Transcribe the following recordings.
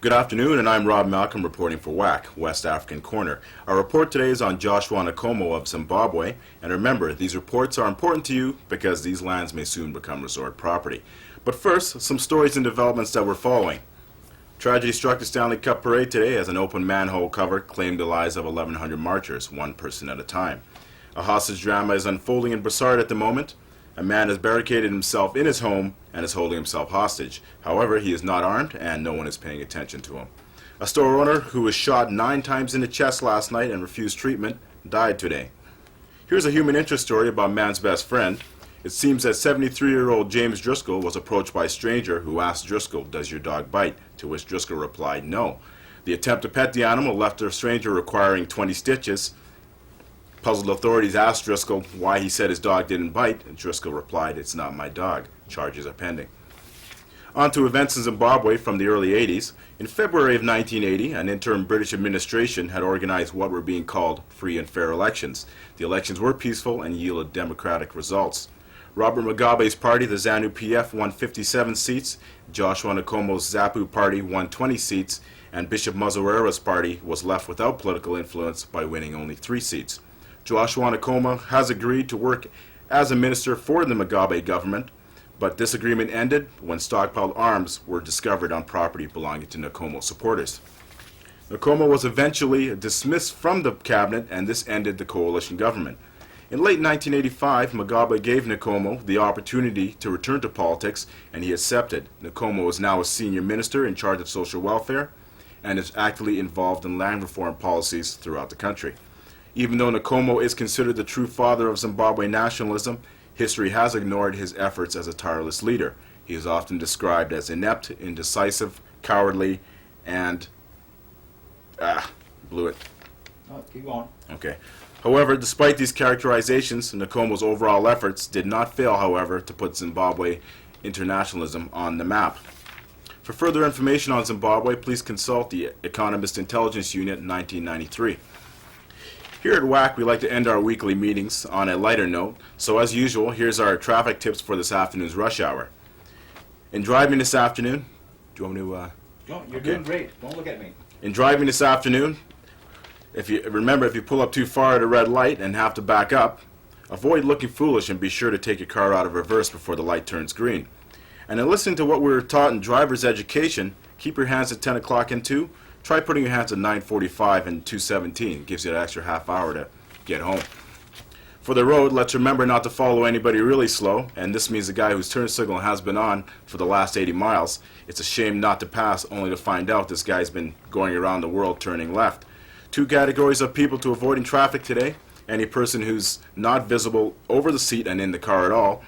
Good afternoon, and I'm Rob Malcolm reporting for WAC, West African Corner. Our report today is on Joshua Nkomo of Zimbabwe, and remember, these reports are important to you because these lands may soon become resort property. But first, some stories and developments that we're following. Tragedy struck the Stanley Cup parade today as an open manhole cover claimed the lives of 1,100 marchers, one person at a time. A hostage drama is unfolding in Brassard at the moment. A man has barricaded himself in his home and is holding himself hostage. However, he is not armed and no one is paying attention to him. A store owner who was shot 9 times in the chest last night and refused treatment died today. Here's a human interest story about man's best friend. It seems that 73-year-old James Driscoll was approached by a stranger who asked Driscoll, "Does your dog bite?" To which Driscoll replied, "No." The attempt to pet the animal left the stranger requiring 20 stitches. Puzzled authorities asked Driscoll why he said his dog didn't bite, and Driscoll replied, "It's not my dog." Charges are pending. On to events in Zimbabwe from the early 80s. In February of 1980, an interim British administration had organized what were being called free and fair elections. The elections were peaceful and yielded democratic results. Robert Mugabe's party, the ZANU-PF, won 57 seats, Joshua Nkomo's ZAPU party won 20 seats, and Bishop Mazoera's party was left without political influence by winning only 3 seats. Joshua Nkomo has agreed to work as a minister for the Mugabe government, but this agreement ended when stockpiled arms were discovered on property belonging to Nkomo supporters. Nkomo was eventually dismissed from the cabinet, and this ended the coalition government. In late 1985, Mugabe gave Nkomo the opportunity to return to politics, and he accepted. Nkomo is now a senior minister in charge of social welfare and is actively involved in land reform policies throughout the country. Even though Nkomo is considered the true father of Zimbabwe nationalism, history has ignored his efforts as a tireless leader. He is often described as inept, indecisive, cowardly, and... blew it. Oh, keep going. Okay. However, despite these characterizations, Nkomo's overall efforts did not fail, however, to put Zimbabwe internationalism on the map. For further information on Zimbabwe, please consult the Economist Intelligence Unit 1993. Here at WAC, we like to end our weekly meetings on a lighter note, so as usual, here's our traffic tips for this afternoon's rush hour. In driving this afternoon, do you want me to... No, you're doing great. Don't look at me. In driving this afternoon, if you pull up too far at a red light and have to back up, avoid looking foolish and be sure to take your car out of reverse before the light turns green. And in listening to what we were taught in driver's education, keep your hands at 10 o'clock and 2. Try putting your hands at 9:45 and 2:17. Gives you an extra half hour to get home. For the road, let's remember not to follow anybody really slow, and this means the guy whose turn signal has been on for the last 80 miles. It's a shame not to pass, only to find out this guy's been going around the world turning left. 2 categories of people to avoid in traffic today: any person who's not visible over the seat and in the car at all.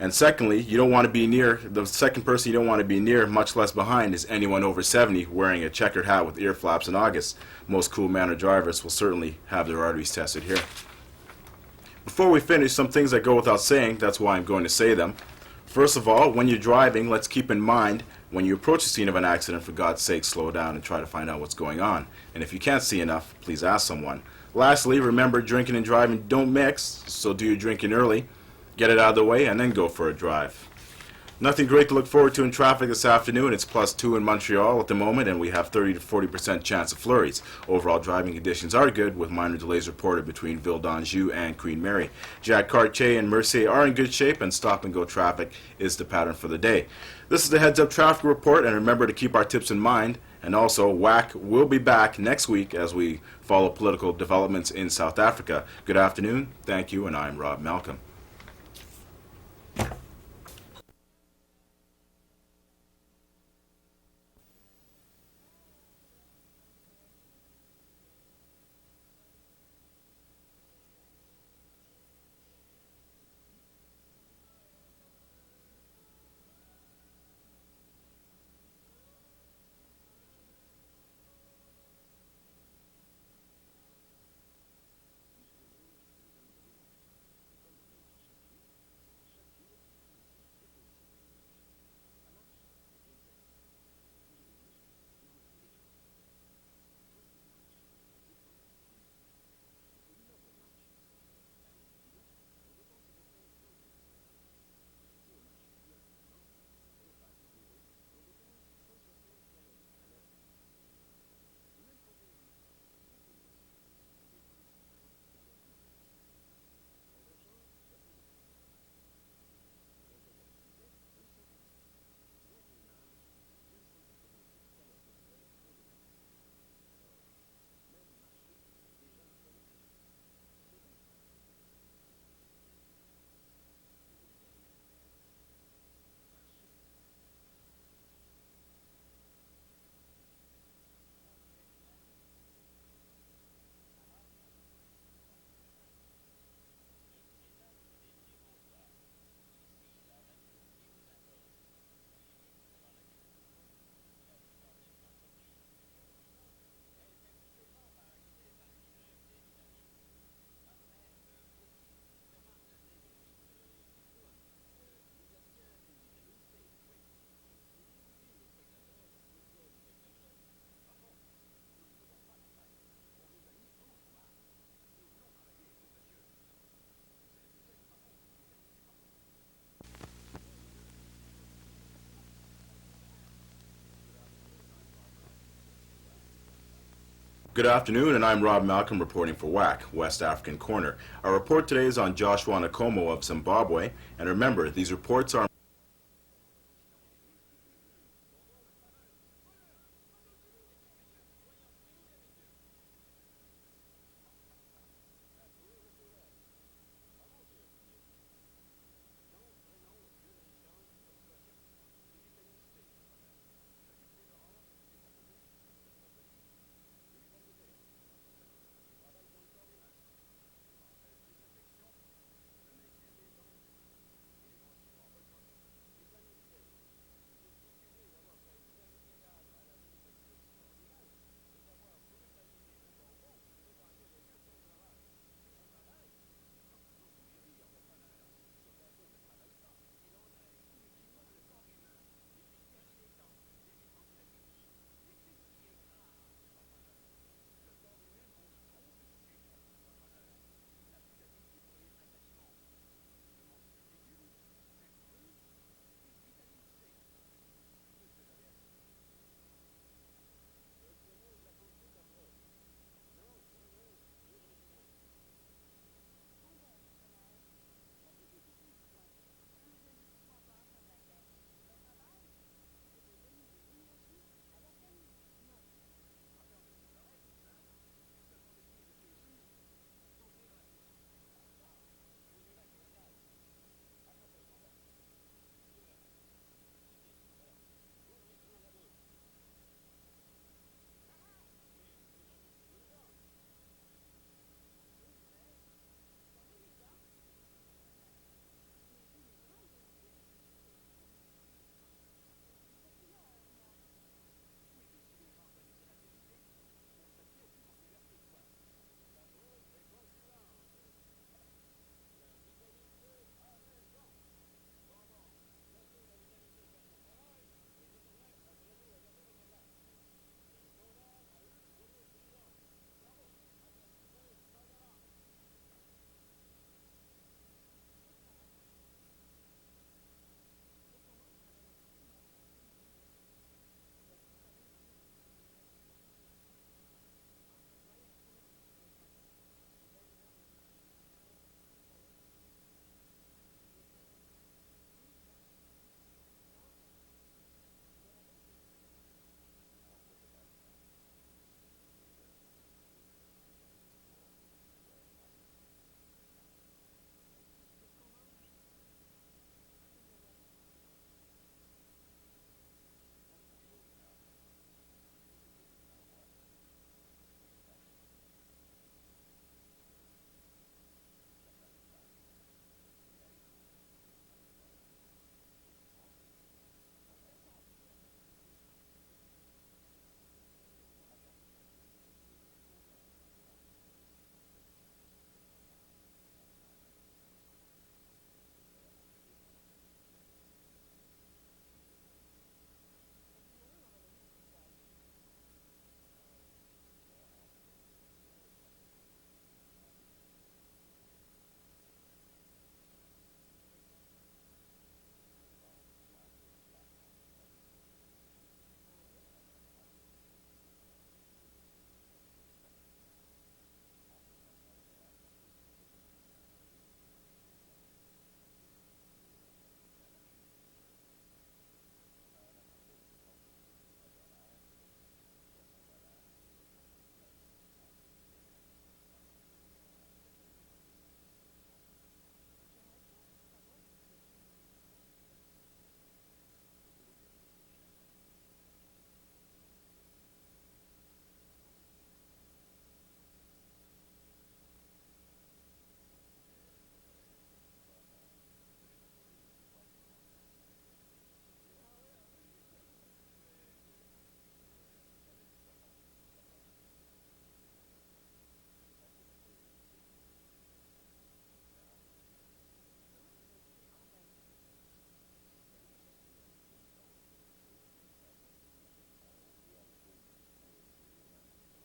And secondly, the second person you don't want to be near, much less behind, is anyone over 70 wearing a checkered hat with ear flaps in August. Most cool-mannered drivers will certainly have their arteries tested here. Before we finish, some things that go without saying, that's why I'm going to say them. First of all, when you're driving, let's keep in mind, when you approach the scene of an accident, for God's sake, slow down and try to find out what's going on. And if you can't see enough, please ask someone. Lastly, remember, drinking and driving don't mix, so do your drinking early. Get it out of the way, and then go for a drive. Nothing great to look forward to in traffic this afternoon. It's +2 in Montreal at the moment, and we have 30 to 40% chance of flurries. Overall driving conditions are good, with minor delays reported between Ville d'Anjou and Queen Mary. Jacques-Cartier and Mercier are in good shape, and stop-and-go traffic is the pattern for the day. This is the Heads Up Traffic Report, and remember to keep our tips in mind. And also, WAC will be back next week as we follow political developments in South Africa. Good afternoon, thank you, and I'm Rob Malcolm. Good afternoon, and I'm Rob Malcolm reporting for WAC, West African Corner. Our report today is on Joshua Nakomo of Zimbabwe, and remember, these reports are